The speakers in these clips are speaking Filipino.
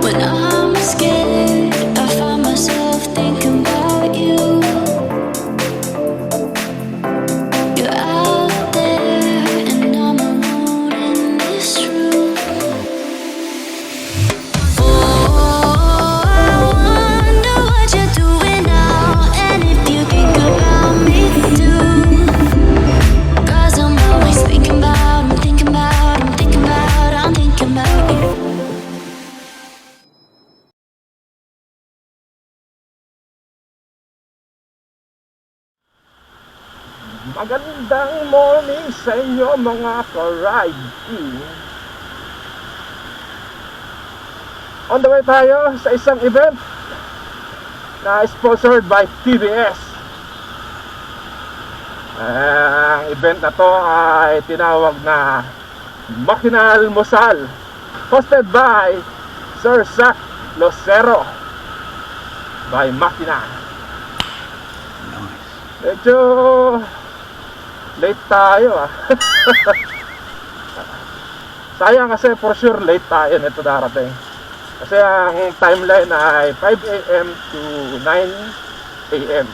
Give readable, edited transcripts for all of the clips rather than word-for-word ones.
When I'm scared, I find myself thinking about you. You're out there and I'm alone in this room. Oh, I wonder what you're doing now, and if you think about me too. 'Cause I'm always thinking about, I'm thinking about, I'm thinking about, I'm thinking about you. Magandang morning sa inyo mga ka-ride team. On the way tayo sa isang event na sponsored by TBS. Ang event na to ay tinawag na Makina Almusal, hosted by Sir Zach Lucero by Makina. Medyo late tayo sayang kasi for sure late tayo nito darating. Kasi ang timeline ay 5 AM to 9 AM.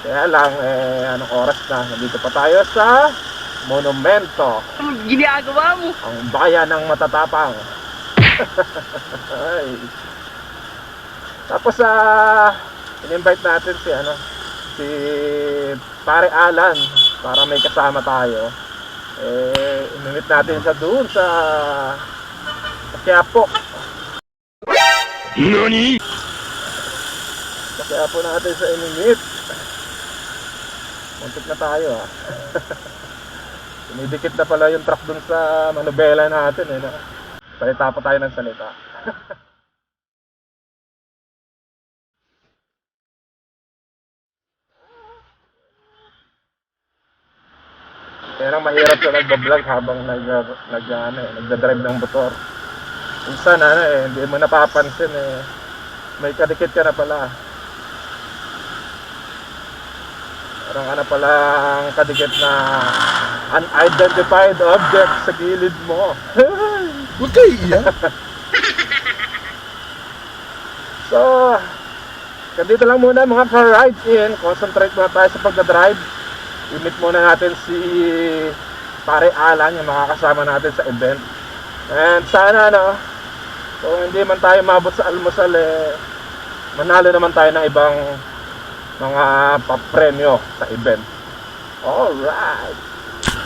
Kaya lang anong oras na? Nandito pa tayo sa Monumento. Anong ginagawa mo? Ang bayan ng matatapang. Ay. Tapos in-invite natin si Pare Alan para may kasama tayo. Inimit natin siya doon sa Quiapo. NANI?! Sa Quiapo natin sa inimit. Muntik na tayo Sinidikit na pala yung truck doon sa manubela natin salita pa tayo ng salita. Kaya lang mahirap sa nagbablog habang nagdadrive ng motor. Minsan hindi mo napapansin may kadikit ka na pala. Parang palang kadikit na unidentified object sa gilid mo. Huwag kayo iyan. So, ganito lang muna mga ka-ride in. Concentrate muna tayo sa pagdadrive. I-meet muna natin si Pare Alan, yung makakasama natin sa event. And sana kung hindi man tayo mabot sa almusal manalo naman tayo ng ibang mga papremyo sa event. Alright,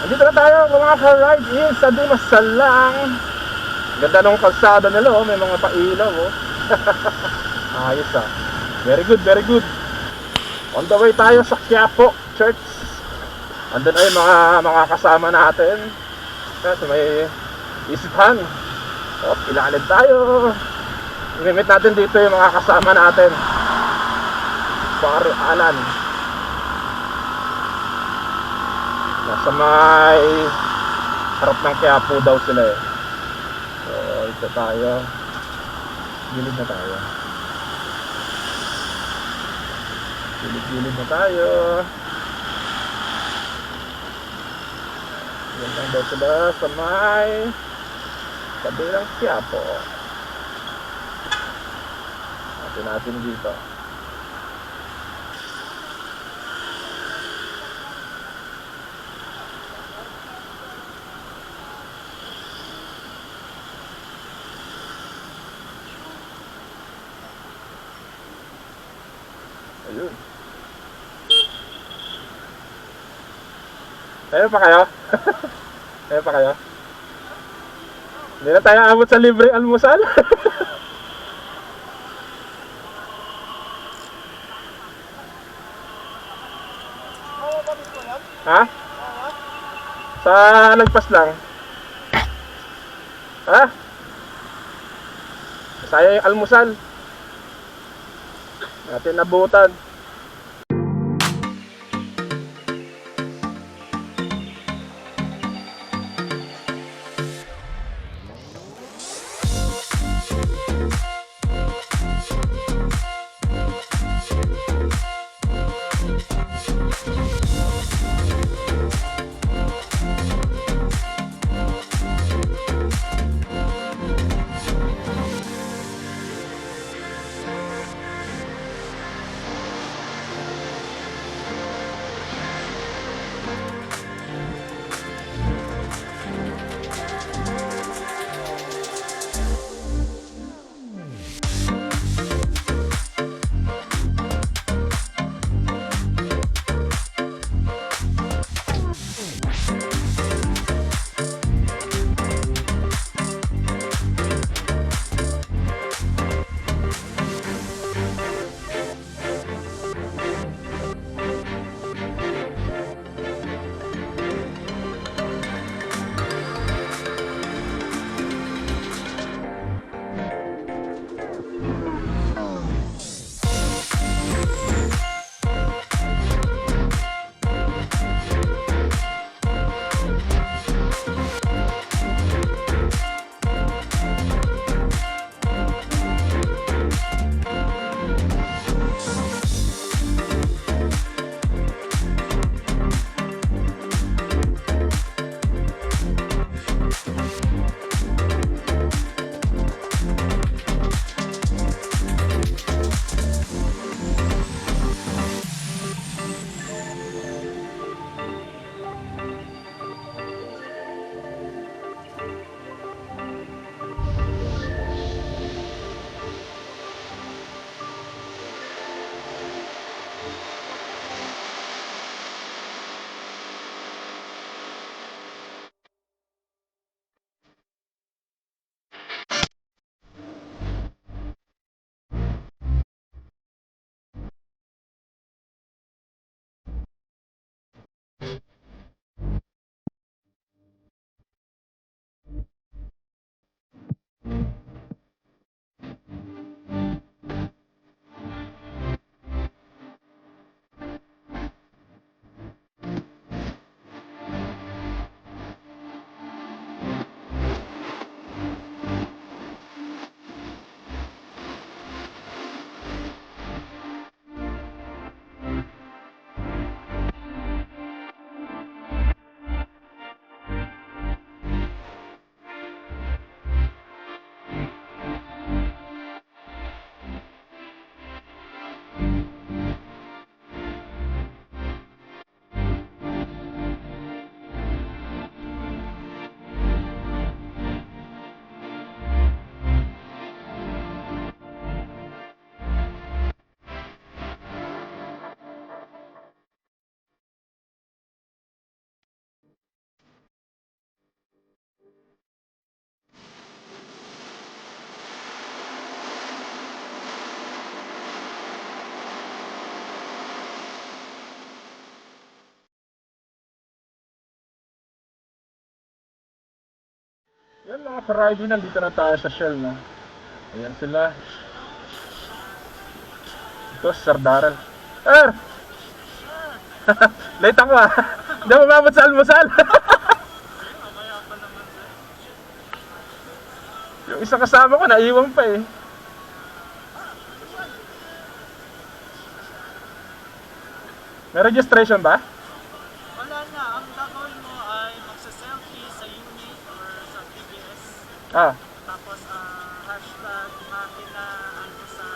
andito na tayo mga ka-ride in sa Dimasalang. Ganda nung kalsada nila may mga pailaw ayos very good, very good. On the way tayo sa Quiapo Church. Andun ay mga kasama natin sa may isithan. Ilalim tayo. Inimit natin dito yung mga kasama natin. Pare Alan. Nasa may harap ng Quiapo daw sila So ito tayo. Gilid na tayo. Gilid na tayo. Yan lang daw sila sa may kabilang Quiapo. Natin dito. Ayun. Tayo pa kayo? Tayo pa kayo? Hindi na tayo abot sa libre almusal. Ha? Sa lagpas lang. Ha? Sayang yung almusal. Natin nabutan. Yan mga ka-riding, nandito na tayo sa Shell, no? Ayan sila. Ito, Sir Darrell. Sir! Late ako ah. Hindi ako mabot sa almusal. Yung isa kasama ko, naiwan pa eh. May registration ba? Wala na. Ang gagawin mo ay magsa-selfie sa unit or sa TBS. Ah, Tapos hashtag makina ano sa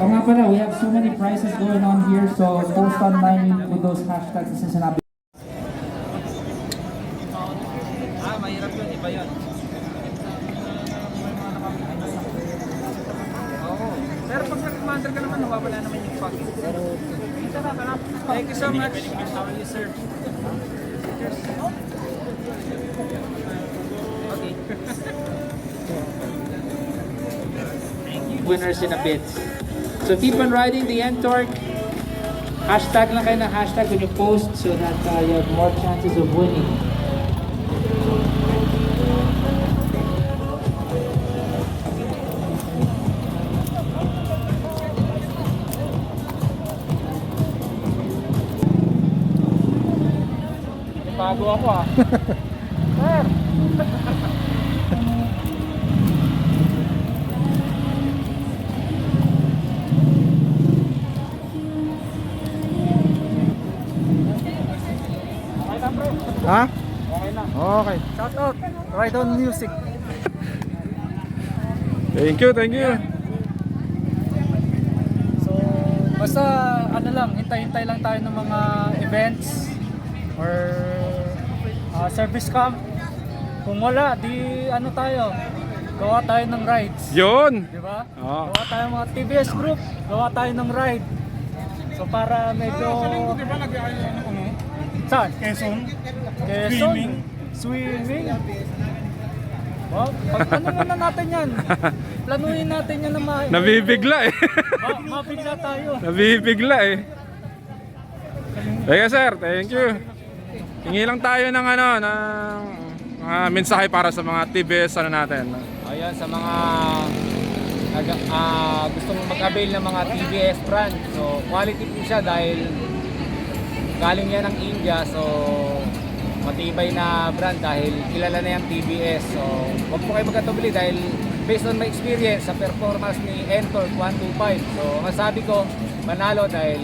Oo nga pala, we have so many prizes going on here, so post online with those hashtags na sinabi. mahirap yun. Iba yun. Oo. Pero pag nag-commander ka naman, nawawala naman yung fog. Thank you so much. How are you, sir? Okay. Winners in a bit. So keep on riding the N-Torque. Hashtag lang kayo ng hashtag when you post so that you have more chances of winning. Bago ako ah. Sir! Ha? Okay na. Okay. Shout out! Ride on music. Thank you, thank you. So, basta ano lang, hintay-hintay lang tayo ng mga events or service camp. Kung wala, di ano tayo, gawa tayo ng rides. Yun. Di ba? Oo. Gawa tayo ng mga TBS group, gawa tayo ng ride. So para medyo... di ba nag-ano? Saan? Quezon? Quezon? Swimming? Wow, ano muna natin yan? Planuhin natin yan na Nabibigla eh. mabigla tayo. Nabibigla eh. Teka sir, thank you. Hingi lang tayo ng ano, ng mga mensahe para sa mga TBS ano natin. Ayan, sa mga gustong mag-avail ng mga TBS brand. So, quality po siya dahil galing yan ng India. So, matibay na brand dahil kilala na yung TBS. So, huwag po kayo magkatubili dahil based on my experience sa performance ni N-Torque 125. So, masabi ko, manalo dahil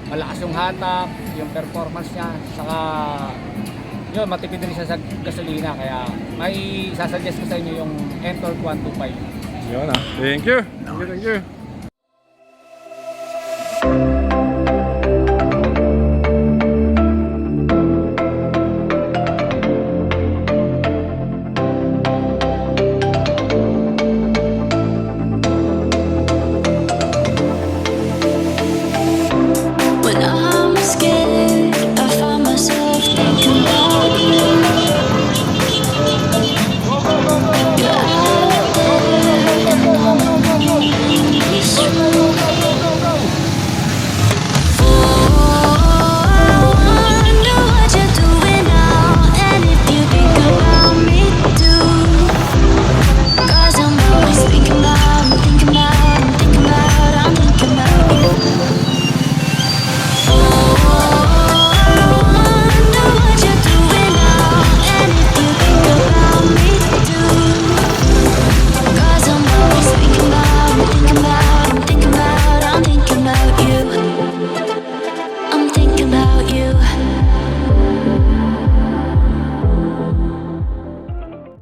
malakas yung hatak, yung performance niya, saka yun, matipid rin siya sa gasolina. Kaya may sasuggest ko sa inyo yung N-Torque 125. Yun ah. Thank you. Thank you, thank you.